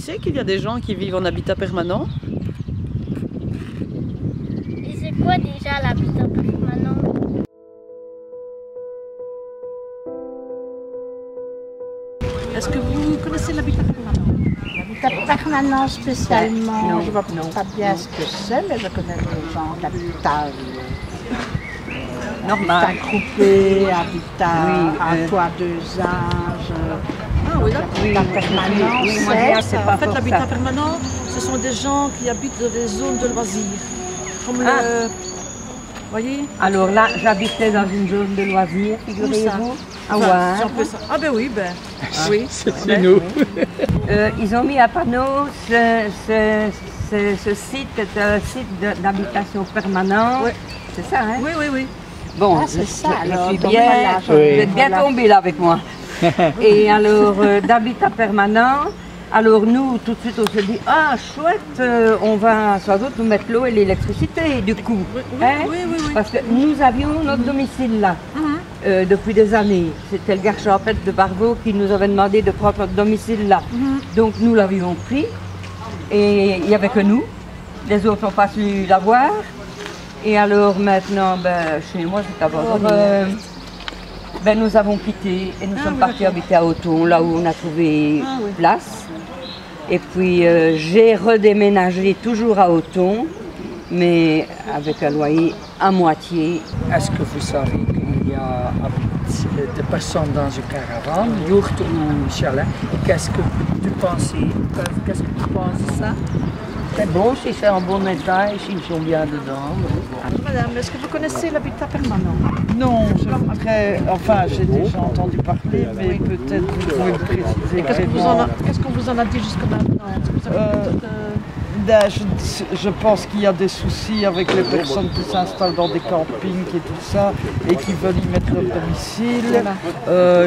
sais qu'il y a des gens qui vivent en habitat permanent? Et c'est quoi déjà l'habitat permanent? Est-ce que vous connaissez l'habitat permanent? L'habitat permanent spécialement, Non, je ne vois non. pas bien ce que c'est, mais je connais les gens d'habitat Normal. groupé, habitat Oui, à toit deux âges. Ah oui, d'accord. L'habitat permanent, oui, moi, je c'est sais pas En fait, pour l'habitat ça. permanent, ce sont des gens qui habitent dans des zones de loisirs. Comme Ah. le... Vous voyez? Alors là, j'habitais dans une zone de loisirs, figurez-vous. Ah Enfin, ouais. c'est un peu ça. Ah ben oui, oui. C'est nous. Ils ont mis à panneau ce site est un site d'habitation permanente. Ouais. C'est ça, hein? Oui, oui, oui. Bon, Ah, c'est ça, je alors, suis donc bien, voilà, vous êtes bien voilà. tombé là avec moi. Et alors, d'habitat permanent, alors nous, tout de suite, on se dit, ah, chouette, on va sans doute nous mettre l'eau et l'électricité, du coup. Oui, Hein? oui, oui, oui. Parce que nous avions notre domicile là, depuis des années. C'était le gare champêtre de Barbeau qui nous avait demandé de prendre notre domicile là. Donc nous l'avions pris, et il n'y avait que nous. Les autres n'ont pas su l'avoir. Et alors maintenant, ben, chez moi, c'est abandonné. Ben, nous avons quitté et nous sommes oui, partis d'accord. habiter à Auton, là où on a trouvé Ah, oui. place. Et puis j'ai redéménagé toujours à Auton, mais avec un loyer à moitié. Est-ce que vous savez qu'il y a des personnes dans une caravane, yourte ou chalet? Et qu'est-ce que tu penses de ça? C'est bon si c'est en bon état et s'ils sont bien dedans. Madame, est-ce que vous connaissez l'habitat permanent? Non, je voudrais, enfin j'ai déjà entendu parler, mais peut-être vous pouvez me préciser. Qu'est-ce qu'on vous en a dit jusqu'à maintenant? Est-ce que vous avez une petite, Je pense qu'il y a des soucis avec les personnes qui s'installent dans des campings et tout ça, et qui veulent y mettre leur domicile.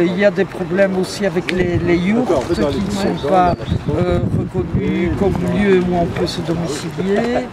Il y a des problèmes aussi avec les yourtes qui ne sont pas reconnus comme lieu où on peut se domicilier.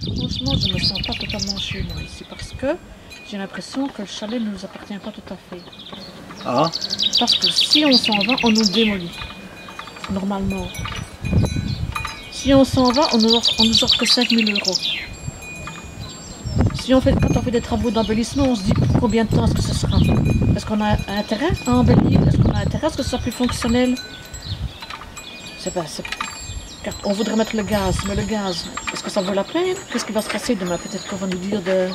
Franchement, je ne me sens pas totalement chez moi ici parce que j'ai l'impression que le chalet ne nous appartient pas tout à fait. Ah, Parce que si on s'en va, on nous démolit. Normalement. Si on s'en va, on nous offre que 5 000 €. Si quand on fait des travaux d'embellissement, on se dit pour combien de temps est-ce que ce sera? Est-ce qu'on a intérêt à embellir? Est-ce qu'on a intérêt à ce que ce soit plus fonctionnel? Car on voudrait mettre le gaz, mais le gaz, est-ce que ça vaut la peine? Qu'est-ce qui va se passer demain? Peut-être qu'on va nous dire de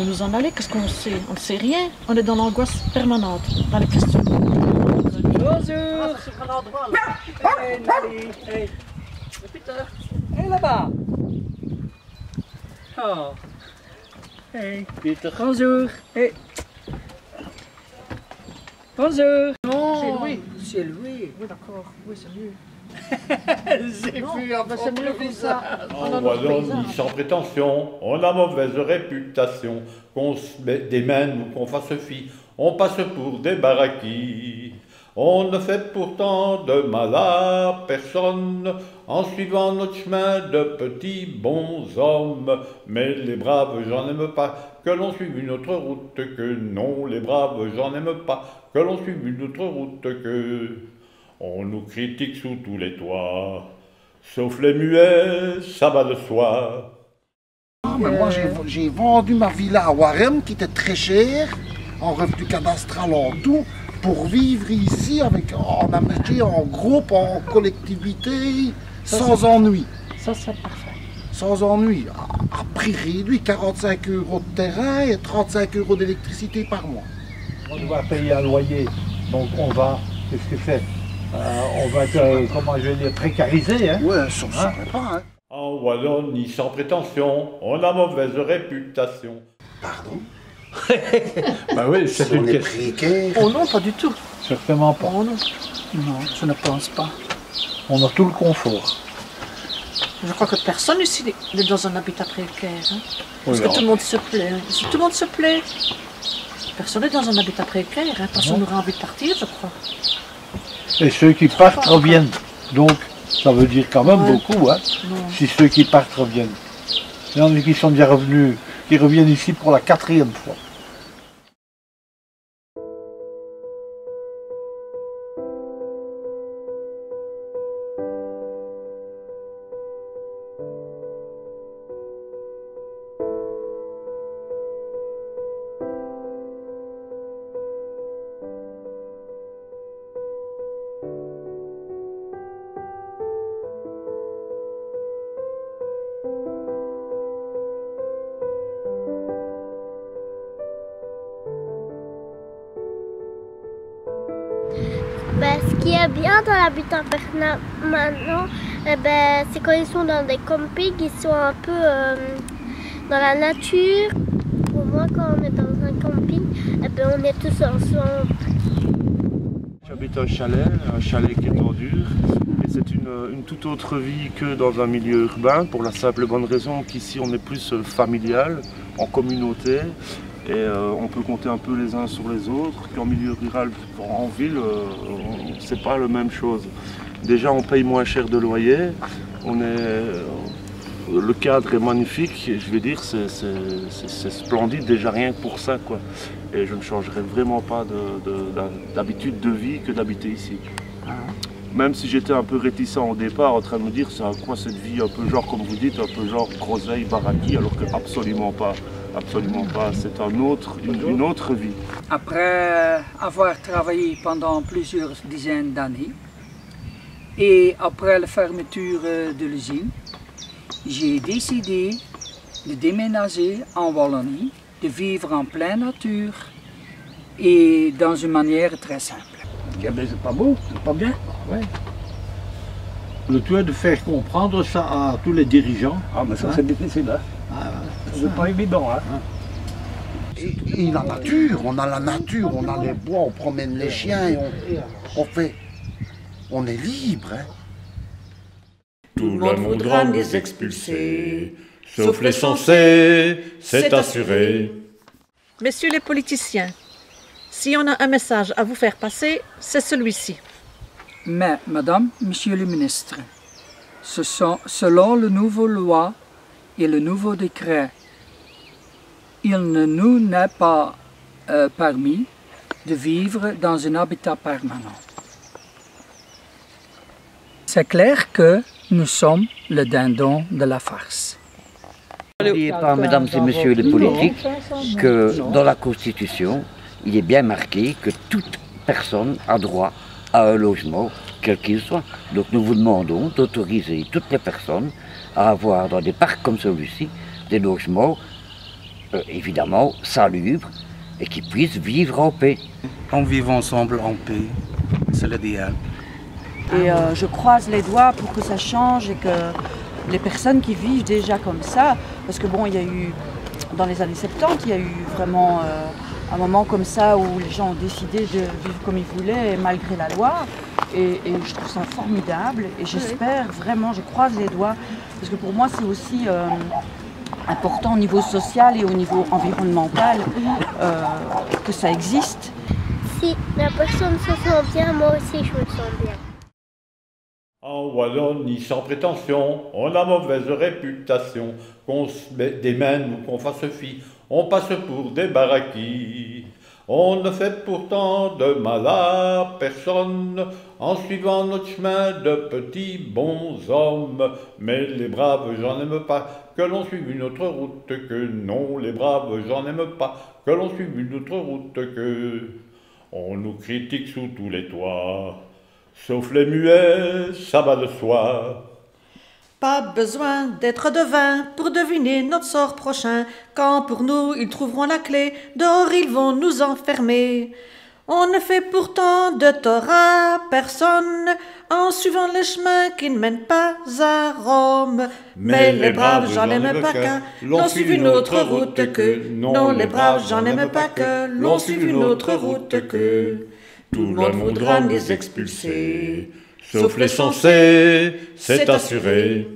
nous en aller. Qu'est-ce qu'on sait? On ne sait rien. On est dans l'angoisse permanente, dans les questions. bonjour! C'est un endroit là. Hey, Peter! Hey, là-bas! Oh! Hey, Peter, bonjour! Hey! Bonjour! Non! C'est Louis. C'est Louis! Oui, d'accord. Oui, c'est mieux. J'ai Non, vu un ben, c'est mieux comme ça. En On a notre Wallonie, paysage. sans prétention, on a mauvaise réputation, qu'on se démène ou qu'on fasse fi, on passe pour des baraquis. On ne fait pourtant de mal à personne, en suivant notre chemin de petits bons hommes. Mais les braves, j'en aime pas, que l'on suive une autre route que non, les braves, j'en aime pas, que l'on suive une autre route que... On nous critique sous tous les toits, sauf les muets, ça va de soi. mais moi j'ai vendu ma villa à Warem qui était très chère, en revenu cadastral en tout, pour vivre ici en amitié, en groupe, en collectivité, sans ennui. Ça, c'est parfait. Sans ennui, à prix réduit, 45 € de terrain et 35 € d'électricité par mois. On doit payer un loyer, donc on va, qu'est-ce que c'est on va être, comment je vais dire, précarisé. Hein. Ouais, ça ne saurait pas. Hein. En Wallonie, sans prétention, on a mauvaise réputation. Pardon? Bah oui, c'est une question. Précaire. Oh non, pas du tout. Certainement pas. Oh non. Non, je ne pense pas. On a tout le confort. Je crois que personne ici n'est dans un habitat précaire. Hein. Parce Oui, que non. tout le monde se plaît. Hein. Si tout le monde se plaît, personne n'est dans un habitat précaire. Hein. Personne n'aura envie de partir, je crois. Et ceux qui partent reviennent. Donc, ça veut dire quand même beaucoup, hein, Non. si ceux qui partent reviennent. Il y en a qui sont déjà revenus, qui reviennent ici pour la 4e fois. Ce qui est bien dans l'habitat permanent, c'est quand ils sont dans des campings, ils sont un peu dans la nature. Pour moi, quand on est dans un camping, on est tous ensemble. J'habite un chalet qui est en dur. Et c'est une toute autre vie que dans un milieu urbain, pour la simple et bonne raison qu'ici on est plus familial, en communauté. Et on peut compter un peu les uns sur les autres, qu'en milieu rural, en ville, c'est pas la même chose. Déjà on paye moins cher de loyer, le cadre est magnifique, et je veux dire c'est splendide déjà rien que pour ça quoi. Et je ne changerai vraiment pas d'habitude de vie que d'habiter ici. Même si j'étais un peu réticent au départ, en train de me dire c'est quoi cette vie un peu genre comme vous dites, un peu genre groseille, baraki, alors que absolument pas. Absolument pas, c'est une autre vie. Après avoir travaillé pendant plusieurs dizaines d'années et après la fermeture de l'usine, j'ai décidé de déménager en Wallonie, de vivre en pleine nature et dans une manière très simple. C'est pas beau, c'est pas bien. Ouais. Le tout est de faire comprendre ça à tous les dirigeants. Ah, mais ça c'est difficile, hein. C'est pas évident, hein. Et la nature, on a la nature, on a les bois, on promène les chiens, et on est libre. Hein. Tout le monde voudra nous expulser, sauf les censés, c'est assuré. Messieurs les politiciens, si on a un message à vous faire passer, c'est celui-ci. Mais, madame, monsieur le ministre, selon le nouveau loi et le nouveau décret, il ne nous n'est pas permis de vivre dans un habitat permanent. C'est clair que nous sommes le dindon de la farce. N'oubliez pas, mesdames et messieurs les politiques, que dans la Constitution, il est bien marqué que toute personne a droit à un logement, quel qu'il soit. Donc nous vous demandons d'autoriser toutes les personnes à avoir dans des parcs comme celui-ci des logements évidemment salubres et qui puissent vivre en paix. On vit ensemble en paix, c'est l'idéal. Et je croise les doigts pour que ça change et que les personnes qui vivent déjà comme ça, parce que bon, il y a eu, dans les années 70, il y a eu vraiment un moment comme ça où les gens ont décidé de vivre comme ils voulaient malgré la loi. Et je trouve ça formidable et j'espère vraiment, je croise les doigts, parce que pour moi c'est aussi important au niveau social et au niveau environnemental que ça existe. Si la personne se sent bien, moi aussi je me sens bien. En Wallonie, sans prétention, on a mauvaise réputation, qu'on se démène ou qu'on fasse fi, on passe pour des baraquis. On ne fait pourtant de mal à personne en suivant notre chemin de petits bons hommes. Mais les braves gens n'aiment pas que l'on suive une autre route que non, les braves gens n'aiment pas que l'on suive une autre route que. On nous critique sous tous les toits, sauf les muets, ça va de soi. Pas besoin d'être devin pour deviner notre sort prochain. Quand pour nous ils trouveront la clé, dehors ils vont nous enfermer. On ne fait pourtant de tort à personne en suivant les chemins qui ne mènent pas à Rome. Mais les braves gens n'aiment pas que l'on suive une autre route que. Non, les braves gens n'aiment pas que l'on suive une autre route que. Tout le monde voudra les expulser, sauf les censés, c'est assuré.